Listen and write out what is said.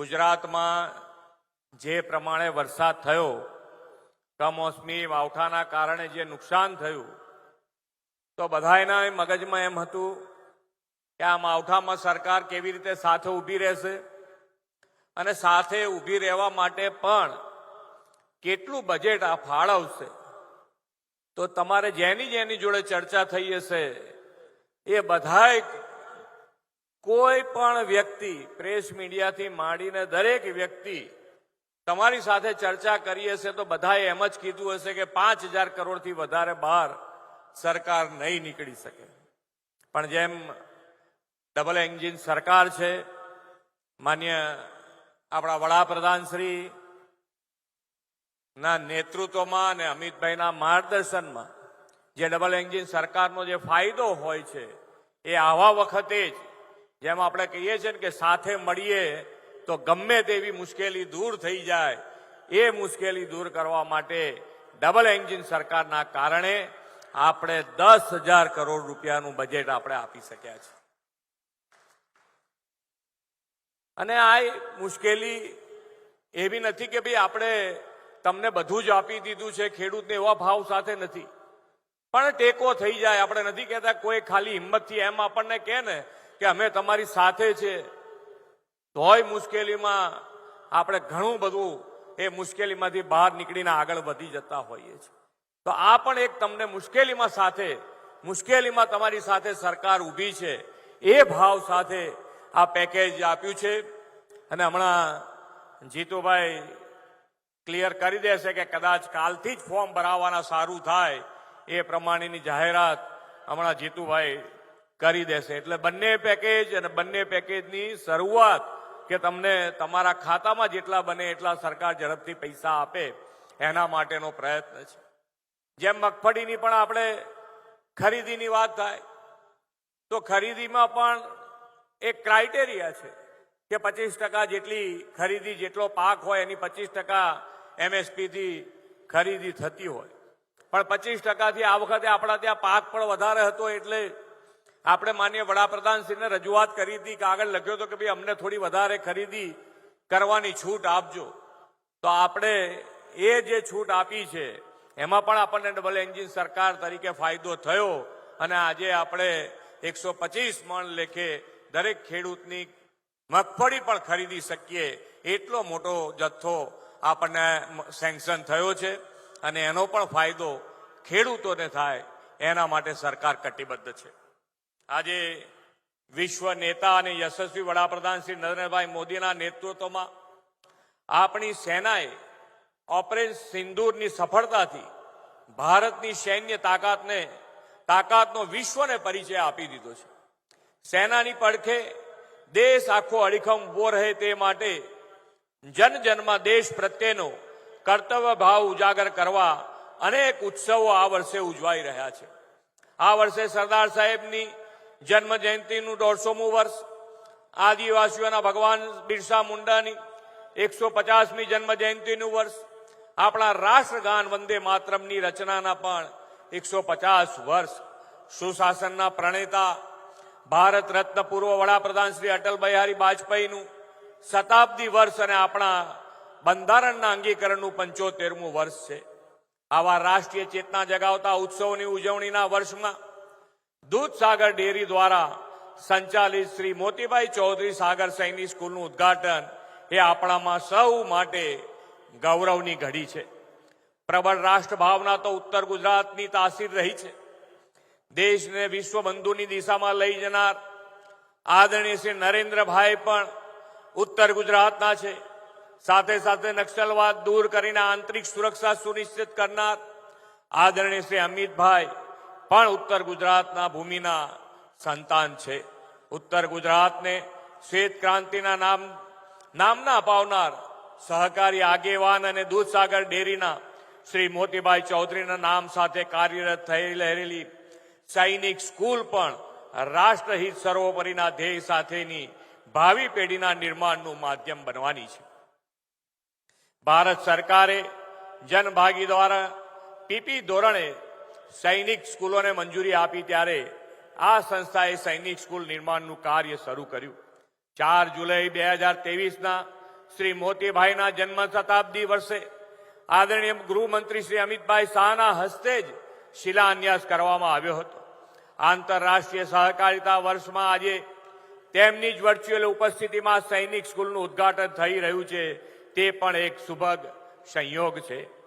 ગુજરાતમાં જે પ્રમાણે વરસાદ થયો, કમોસમી માવઠાના કારણે જે નુકસાન થયું, તો બધાયના મગજમાં એમ હતું કે આ માવઠામાં સરકાર કેવી રીતે સાથે ઊભી રહેશે અને સાથે ઊભી રહેવા માટે પણ કેટલું બજેટ આ ફાળવશે. તો તમારે જેની જોડે ચર્ચા થઈ હશે એ બધાય કોઈ પણ વ્યક્તિ, પ્રેસ મીડિયાથી માંડીને દરેક વ્યક્તિ તમારી સાથે ચર્ચા કરી હશે તો બધાએ એમ જ કીધું હશે કે 5,000 કરોડથી વધારે બહાર સરકાર નહીં નીકળી શકે. પણ જેમ ડબલ એન્જિન સરકાર છે, માન્ય આપણા વડાપ્રધાન શ્રી ના નેતૃત્વમાં અને અમિતભાઈના માર્ગદર્શનમાં જે ડબલ એન્જિન સરકારનો જે ફાયદો હોય છે એ આવા વખતે જ, જેમ આપણે કહીએ છીએ કે સાથે મળીએ તો ગમે તેવી મુશ્કેલી દૂર થઈ જાય, એ મુશ્કેલી દૂર કરવા માટે ડબલ એન્જિન સરકારના કારણે આપણે 10,000 કરોડ રૂપિયાનું બજેટ આપણે આપી શક્યા છે. અને આ મુશ્કેલી એવી નથી કે ભાઈ આપણે તમને બધું જ આપી દીધું છે, ખેડૂતને એવા ભાવ સાથે નથી, પણ ટેકો થઈ જાય. આપણે નથી કહેતા કોઈ ખાલી હિંમતથી એમ આપણને કહે ને કે અમે તમારી સાથે છે, તોય મુશ્કેલીમાં આપણે ઘણું બધું એ મુશ્કેલીમાંથી બહાર નીકળીને આગળ વધી જતા હોઈએ છીએ. તો આ પણ એક તમને મુશ્કેલીમાં તમારી સાથે સરકાર ઊભી છે એ ભાવ સાથે આ પેકેજ આપ્યું છે. અને હમણાં જીતુભાઈ ક્લિયર કરી દેશે કે કદાચ કાલથી જ ફોર્મ ભરાવાના સારું થાય એ પ્રમાણેની જાહેરાત હમણાં જીતુભાઈ કરી દેશે. એટલે બંને પેકેજ અને બંને પેકેજની શરૂઆત કે તમને તમારા ખાતામાં જેટલા બને એટલા સરકાર ઝડપથી પૈસા આપે એના માટેનો પ્રયત્ન છે. જેમ મગફળીની પણ આપણે ખરીદીની વાત થાય તો ખરીદીમાં પણ એક ક્રાઇટેરિયા છે કે 25% જેટલી ખરીદી, જેટલો પાક હોય એની 25% MSPથી ખરીદી થતી હોય. પણ 25%થી આ વખતે આપણા ત્યાં પાક પણ વધારે હતો એટલે આપણે માનીય વડાપ્રધાનશ્રીને રજૂઆત કરી હતી, કાગળ લખ્યો હતો કે ભાઈ અમને થોડી વધારે ખરીદી કરવાની છૂટ આપજો. તો આપણે એ જે છૂટ આપી છે એમાં પણ આપણને ડબલ એન્જિન સરકાર તરીકે ફાયદો થયો અને આજે આપણે 125 મણ લેખે દરેક ખેડૂતની મગફળી પણ ખરીદી શકીએ એટલો મોટો જથ્થો આપણને સેન્કશન થયો છે. અને એનો પણ ફાયદો ખેડૂતોને થાય એના માટે સરકાર કટિબદ્ધ છે. આજે વિશ્વ નેતા અને યશસ્વી વડાપ્રધાન શ્રી નરેન્દ્રભાઈ મોદીના નેતૃત્વમાં આપણી સેનાએ ઓપરેશન સિંદૂરની સફળતાથી ભારતની સૈન્ય તાકાતનો વિશ્વને પરિચય આપી દીધો છે. સેનાની પડખે દેશ આખો અડીખમ ઉભો રહે તે માટે જનમાં દેશ પ્રત્યેનો કર્તવ્ય ભાવ ઉજાગર કરવા અનેક ઉત્સવો આ વર્ષે ઉજવાઈ રહ્યા છે. આ વર્ષે સરદાર સાહેબની જન્મ જયંતિનું 150મું વર્ષ, આદિવાસીઓના ભગવાન બિરસા મુંડાની 150મી જન્મ જયંતિનું વર્ષ, આપણા રાષ્ટ્રગાન વંદે માતરમની રચનાના પણ 150 વર્ષ, સુશાસનના પ્રણેતા ભારત રત્ન પૂર્વ વડાપ્રધાન શ્રી અટલ બિહારી વાજપેયીનું શતાબ્દી વર્ષ અને આપણા બંધારણના અંગીકરણનું 75મું વર્ષ છે. આવા રાષ્ટ્રીય ચેતના જગાવતા ઉત્સવની ઉજવણીના વર્ષમાં દૂધસાગર ડેરી દ્વારા સંચાલિત શ્રી મોતીભાઈ ચૌધરી સાગર સૈનિક સ્કૂલનું ઉદ્ઘાટન એ આપણામાં સૌ માટે ગૌરવની ઘડી છે. પ્રબળ રાષ્ટ્રભાવના તો ઉત્તર ગુજરાતની તાસીર રહી છે. દેશને વિશ્વબંધુની દિશામાં લઈ જનાર આદરણીય શ્રી નરેન્દ્રભાઈ પણ ઉત્તર ગુજરાતના છે. સાથે સાથે નક્સલવાદ દૂર કરીને આંતરિક સુરક્ષા સુનિશ્ચિત કરનાર આદરણીય શ્રી અમિતભાઈ પણ ઉત્તર ગુજરાતના ભૂમિના સંતાન છે. ઉત્તર ગુજરાતને શ્વેત ક્રાંતિના નામના અપાવનાર સહકારી આગેવાન અને દૂધસાગર ડેરીના શ્રી મોતીભાઈ ચૌધરીના નામ સાથે કાર્યરત થઈ રહેલી સૈનિક સ્કૂલ પણ રાષ્ટ્રહિત સર્વોપરીના ધ્યેય સાથેની ભાવિ પેઢીના નિર્માણનું માધ્યમ બનવાની છે. ભારત સરકારે જનભાગી દ્વારા પીપી ધોરણે સૈનિક સ્કૂલોને મંજૂરી આપી ત્યારે આ સંસ્થાએ સૈનિક સ્કૂલ નિર્માણનું કાર્ય શરૂ કર્યું. 4 જુલાઈ 2023ના શ્રી મોતીભાઈના જન્મ શતાબ્દી વર્ષે આદરણીય ગૃહમંત્રી શ્રી અમિતભાઈ શાહના હસ્તે જ શિલાન્યાસ કરવામાં આવ્યો હતો. આંતરરાષ્ટ્રીય સહકારિતા વર્ષમાં આજે તેમની જ વર્ચ્યુઅલ ઉપસ્થિતિમાં સૈનિક સ્કૂલનું ઉદ્ઘાટન થઈ રહ્યું છે. તે પણ એક સુભગ સંયોગ છે.